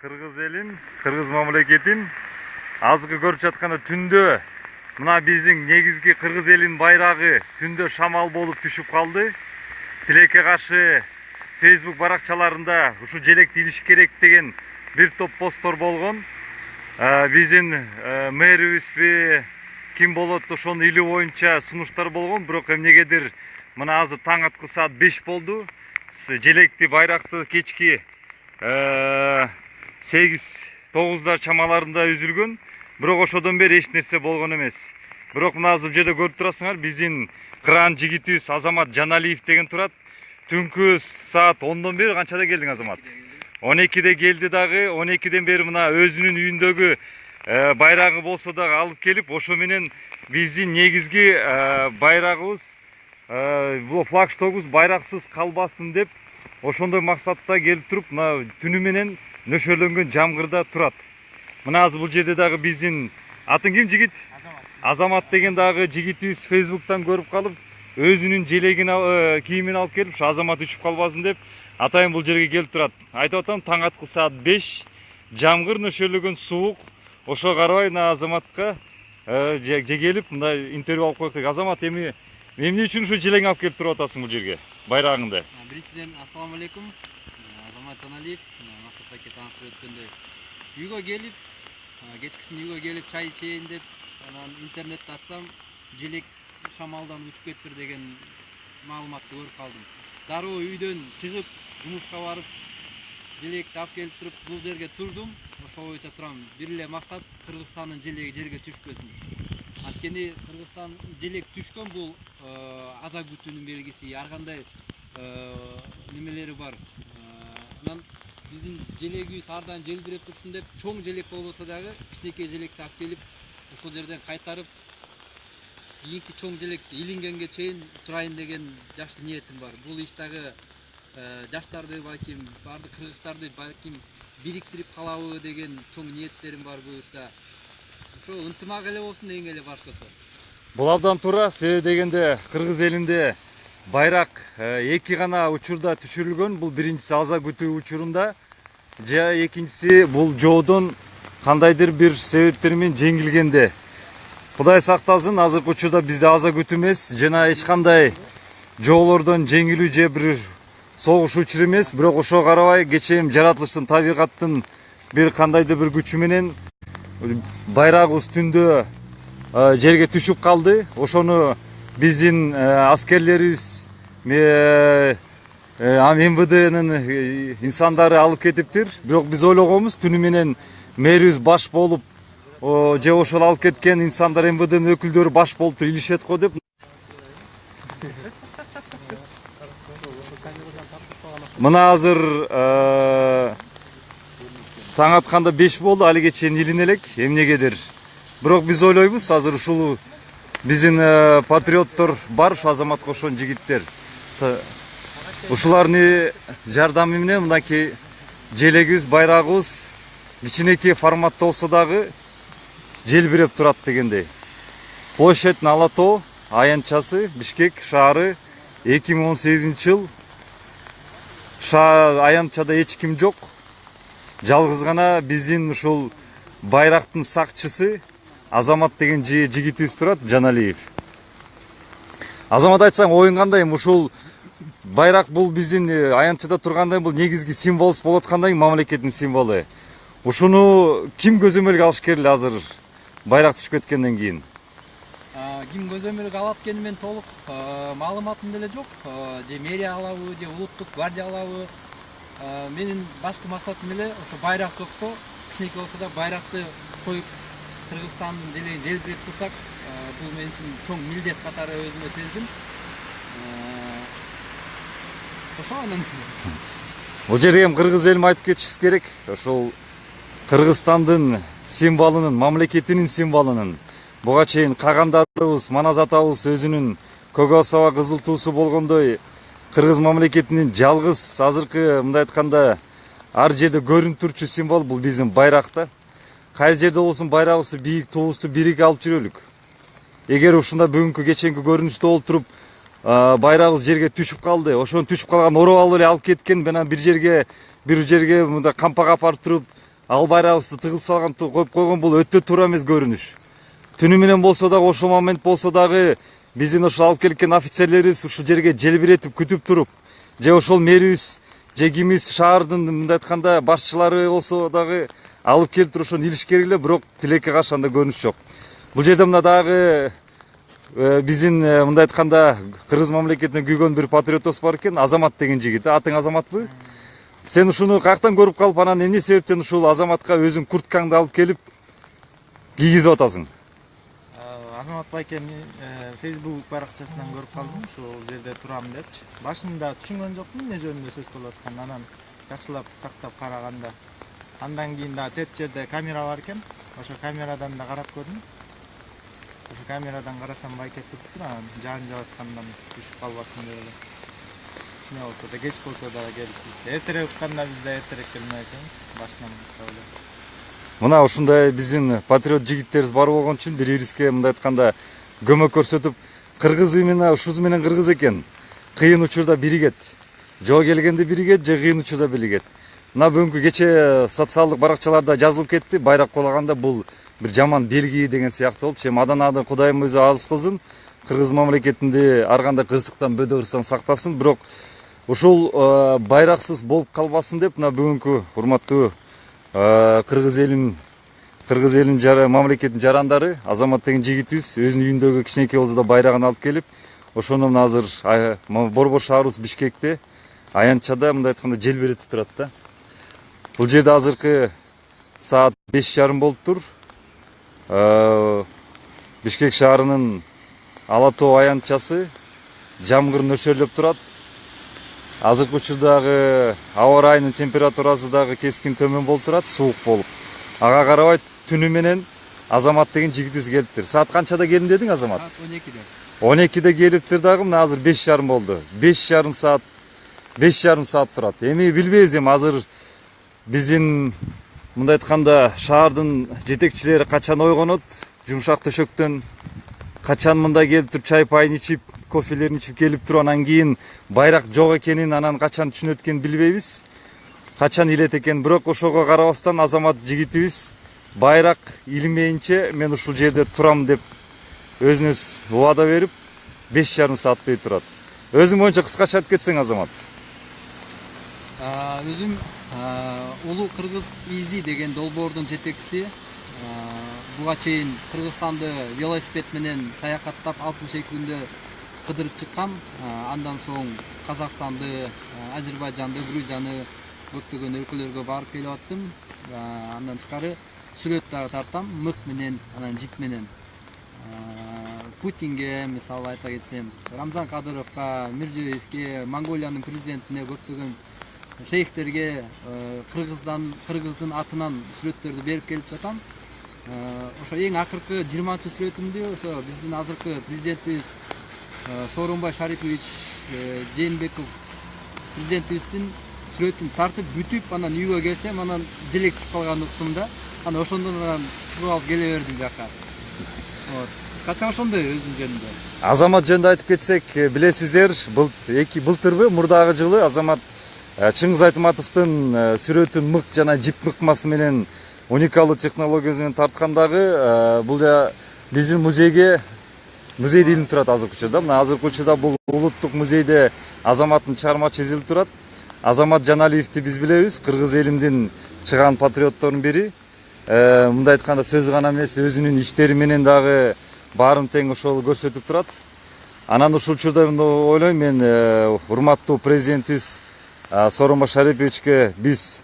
Кыргыз элин, кыргыз мамлекетин азыркы көрүп жатканда түндө мына биздин негизги кыргыз элинин байрагы түндө шамал болуп түшүп калды. Тилекке каршы Facebook баракчаларында ушу желекти илиш керек деген бир топ посттор болгон. Биздин мэрибизби ким болот ошону илүү боюнча сунуштар болгон, бирок эмнегедир мына азыр таң аткы саат 5 болду. Желекти байракты кечки 8-9 чамаларында үзүлгөн, бирок ошодон бери эч нерсе болгон эмес. Бирок мына азыр жерде көрүп турасыңар, биздин кыран жигитибиз Азамат Жаналиев деген турат. Түнкү саат 10дон бери канчада келдиң Азамат? 12де келди дагы, 12ден бери мына өзүнүн үйүндөгү байрагы болсо дагы алып келип, ошо менен биздин негизги байрагыбыз, бул флагштогубуз байраксыз калбасын деп ошондой максатта келип туруп, мына түнү менен нөшөрлөнгөн жамгырда турат. Мына азыр бул жерде дагы биздин атын ким жигит? Азамат деген дагы жигитибиз Facebook'тан көрүп калып, өзүнүн желегин кийимин алып келип, ушу Азамат учуп калбасын деп атайын бул жерге келип турат. Айтып атам, таң аткы саат 5, жамгыр нөшөрлөгөн суук. Ошо карабай мына Азаматка же келип мындай интервью алып коелук деп. Азамат, эмне үчүн ушу желең алып келип туруп атасың бул жерге, байрагыңды? Биринчиден, ассаламу алейкум. Азамат Жаналиев, Максат аке тааныштырып өткөндөй. Үйгө келип, кечкисин үйгө келип чай ичейин деп, анан интернетти ачсам, желек шамалдан учуп кетиптир деген маалыматты көрүп калдым. Дароо үйдөн чыгып, жумушка барып, желекти алып келип туруп, бул жерге турдум. Ошол боюнча турам. Бир эле максат Кыргызстандын желеги жерге түшпөсүн. Анткени Кыргызстан желек түшкөн бул аза күтүүнүн белгиси, ар кандай немелери бар. Анан биздин желегибиз ар дайым желбиреп турсун деп, чоң желек болбосо дагы кичинекей желекти алып келип, ошол жерден кайтарып, кийинки чоң желекти илингенге чейин турайын деген жакшы ниетим бар. Бул иш дагы жаштарды, балким баардык кыргыздарды балким бириктирип калабы деген чоң ниеттерим бар буюрса. Ошо ынтымак эле болсун, эң эле башкысы. Бул абдан туура. Себеби дегенде кыргыз элинде байрак эки гана учурда түшүрүлгөн. Бул биринчиси аза күтүү учурунда, же экинчиси бул жоодон кандайдыр бир себептер менен жеңилгенде. Кудай сактасын, азыркы учурда бизде аза күтүү эмес, жана эч кандай жоолордон жеңилүү же бир согуш учуру эмес. Бирок ошого карабай, кечээм жаратылыштын, табигаттын бир кандайдыр бир күчү менен байрагыбыз түндө жерге түшүп калды. Ошону биздин аскерлерибиз, МВДнын инсандары алып кетиптир. Бирок биз ойлогонбуз, түнү менен мэрибиз баш болуп, же ошол алып кеткен инсандар МВДнын өкүлдөрү баш болуп илишет го деп. Мына азыр таң атканда 5 болду, али кечен илине элек, эмнегедир. Бирок биз ойлойбуз, азыр ушул биздин патриоттор бар, ушу Азаматка ошон жигиттер. Ушулардын жардамы менен мынакей желегибиз, байрагыбыз кичинекей форматта болсо дагы желбиреп турат дегендей. Площадь Ала тоо аянтчасы, Бишкек шаары, 2018-жыл. Аянтчада эч ким жок. Жалгыз гана биздин ушул байрактын сакчысы Азамат деген жигитибиз турат, Жаналиев. Азамат, айтсаң, оюң кандай? Ушул байрак бул биздин аянтчада тургандай, бул негизги символ болуп аткандай, мамлекеттин символу. Ушуну ким көзөмөлгө алыш керек азыр байрак түшүп кеткенден кийин? Ким көзөмөлгө алат экенин мен толук маалыматым деле жок. Же мэрия алабы, же улуттук гвардия алабы. Менин башкы максатым эле ошо байрак жокто, кичинекей болсо да байракты коюп Кыргызстандын желегин желбиреп турсак, бул мен үчүн чоң милдет катары өзүмө сездим. Ошо анан Бул жерде эми кыргыз элим айтып кетишибиз керек. Ошол Кыргызстандын символунун, мамлекетинин символунун буга чейин кагандарыбыз, Манас атабыз өзүнүн көгө саба кызыл туусу болгондой, кыргыз мамлекетинин жалгыз азыркы мындай айтканда ар жерде көрүнүп турчу символ бул биздин байракта. Кайсы жерде болсун байрагыбызды бийик, туубузду бирик алып жүрөлүк. Эгер ушунда бүгүнкү кеченки көрүнүштө болуп туруп, байрагыбыз жерге түшүп калды. Ошону түшүп калган ороп алып эле алып кеткен. Менен бир жерге мындай кампага апарып туруп, ал байрагыбызды тыгып салган, коюп койгон. Бул өтө туура эмес көрүнүш. Түнү менен болсо дагы, ошол момент болсо дагы биздин ошол алып келген офицерлерибиз ушул жерге желбиретип күтүп туруп, же ошол мэрибиз, же кимибиз шаардын мындай айтканда башчылары болсо дагы алып келип туруп ошону илиш керек эле, бирок тилекке каршы андай көрүнүш жок. Бул жерде мына дагы биздин мындай айтканда кыргыз мамлекетинен күйгөн бир патриотубуз бар экен, Азамат деген жигит. Атың Азаматпы? Сен ушуну каяктан көрүп калып, анан эмне себептен ушул Азаматка өзүң курткаңды алып келип кийгизип атасың? Азамат байкени Facebook баракчасынан көрүп калдым, ушул жерде турам депчи. Башында түшүнгөн жокмун эмне жөнүндө сөз болуп атканын, анан жакшылап тактап караганда, андан кийин да тет жерде камера бар экен. Ошо камерадан да карап көрдүм. Ошо камерадан карасам байке туруптур, анан жаан жаап аткандан түшүп калбасын деп эле. Кичине болсо да, кеч болсо да келипбиз. Эртерээк укканда биз да эртерээк келмек экенбиз, башынан баштап эле. Мына ушундай биздин патриот жигиттерибиз бар болгон үчүн бири-бирибизге мындай айтканда көмөк көрсөтүп, кыргыз именно ушусу менен кыргыз экен. Кыйын учурда биригет. Жоо келгенде биригет, же кыйын учурда биригет. Мына бүгүнкү кече социалдык баракчаларда жазылып кетти. Байрак кулаганда бул бир жаман белги деген сыяктуу болуп, Маданадын Кудайым өзү алыс кылсын, кыргыз мамлекетинде ар кандай кырсыктан бөдө кырсыктан сактасын. Бирок ушул байраксыз болуп калбасын деп, мына бүгүнкү урматтуу кыргыз элим мамлекеттин жарандары, Азамат деген жигитибиз өзүнүн үйүндөгү кичинекей болсо да байрагын алып келип, ошону мына азыр борбор шаарыбыз Бишкекте аянтчада мындай айтканда желбиретип турат да. Бул жерде азыркы саат 5:30 болуптур. Бишкек шаарынын Ала Тоо аянтчасы жамгыр нөшөрлөп турат. Азыркы учурдагы аба ырайынын температурасы дагы кескин төмөн болуп турат, суук болуп. Ага карабай түнү менен Азамат деген жигитибиз келиптир. Саат канчада келдим дедиң, Азамат? Саат 12'de. 12'de келиптир дагы, мына азыр 5:30 болду. 5:30 саат турат. Эми билбейбиз, эми азыр биздин мындай айтканда шаардын жетекчилери качан ойгонот, жумшак төшөктөн качан мындай келип туруп чай пайын ичип, кофелерин ичип келип туруп, анан кийин байрак жок экенин анан качан түшүнөт экенин билбейбиз. Качан илет экен, бирок ошого карабастан Азамат жигитибиз байрак илмейинче мен ушул жерде турам деп өзүнө убада берип 5:30 сааттай турат. Өзүң боюнча кыскача айтып кетсең, Азамат. Өзүм Улуу Кыргыз Изи деген долбоордун жетекчиси. Буга чейин Кыргызстанды велосипед менен саякаттап 62 күндө кыдырып чыккам. Андан соң Казакстанды, Азербайжанды, Грузияны, көптөгөн өлкөлөргө барып келип аттым. Андан тышкары сүрөт дагы тартам, мык менен, анан жип менен. Путинге, мисалы айта кетсем, Рамзан Кадыровго, Мирзиёевге, Монголиянын президентине, көптөгөн шейхтерге кыргыздын атынан сүрөттөрдү берип келип жатам. Ошо эң акыркы 20-чы сүрөтүмдү ошо биздин азыркы президентибиз Сооронбай Шарипович Жээнбеков президентибиздин сүрөтүн тартып бүтүп, анан үйгө келсем, анан желек түшүп калганын уктум да. Анан ошондон анан чыгып алып келе бердим жака. Кыскача ошондой өзүнүн жөнүндө. Азамат жөнүндө айтып кетсек, билесиздер, былтырбы, мурдагы жылы Азамат Чыңгыз Айтматовдун сүрөтүн мык жана жип мыкмасы менен уникалдуу технологиясы менен тарткандагы бул биздин музейде илинип турат азыркы учурда. Мына азыркы учурда бул улуттук музейде Азаматтын чыгармачы изилип турат. Азамат Жаналиевди биз билебиз, кыргыз элимдин чыган патриотторунун бири. Мындай айтканда сөзү гана эмес, өзүнүн иштери менен дагы баарын тең ошол көрсөтүп турат. Анан ушул учурда ойлойм мен урматтуу президентибиз Сооронбай Шариповичке биз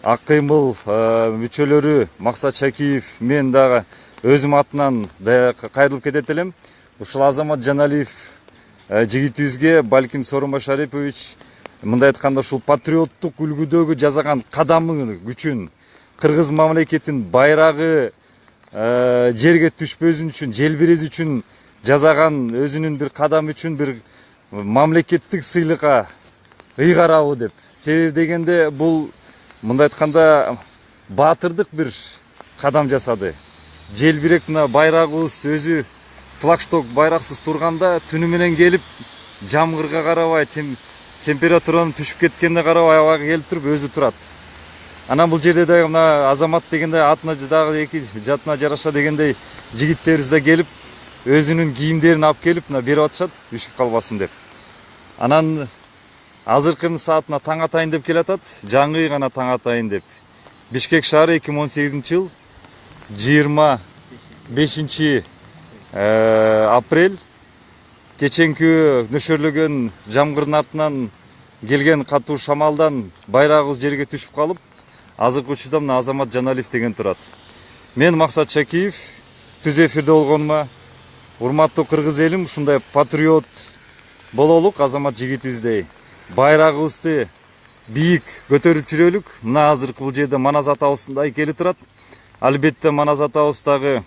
Ак кыймыл мүчөлөрү Максат Шакиев, мен дагы өзүм атынан кайрылып кетет элем. Ушул Азамат Жаналиев жигитибизге балким Сооронбай Шарипович мындай айтканда ушул патриоттук үлгүдөгү жасаган кадамы үчүн, кыргыз мамлекетинин байрагы жерге түшпөзүн үчүн, желбирез үчүн жасаган өзүнүн бир кадамы үчүн бир мамлекеттик сыйлыкка ыйгарабы деп. Себеби дегенде бул мындай айтканда баатырдык бир кадам жасады. Желбирек мына байрагыбыз өзү флагшток байраксыз турганда түнү менен келип жамгырга карабай, температуранын түшүп кеткенине карабай аябага келип туруп өзү турат. Анан бул жерде дагы мына Азамат дегендей атына дагы эки жатына жараша дегендей жигиттерибиз да келип өзүнүн кийимдерин алып келип мына берип атышат үшүп калбасын деп. Анан азыркы саатына таң атайын деп келатат, жаңы гана таң атайын деп. Бишкек шаары 2018-жыл 25 апрель кеченки нөшөрлөгөн жамгырдын артынан келген катуу шамалдан байрагыбыз жерге түшүп калып, азыркы учурда мына Азамат Жаналиев деген турат. Мен Максат Шакиев, түз эфирде болгонума урматтуу кыргыз элим, ушундай патриот бололук Азамат жигитибиздей. Байрагыбызды бийик көтөрүп жүрөлүк. Мына азыркы бул жерде Манас атабыздын да айкели турат. Албетте Манас атабыз дагы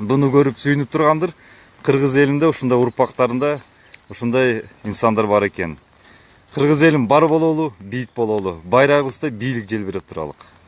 буну көрүп сүйүнүп тургандыр. Кыргыз элинде ушундай урпактарында ушундай инсандар бар экен. Кыргыз элим бар бололу, бийик бололу. Байрагыбызда бийлик желбиреп туралык.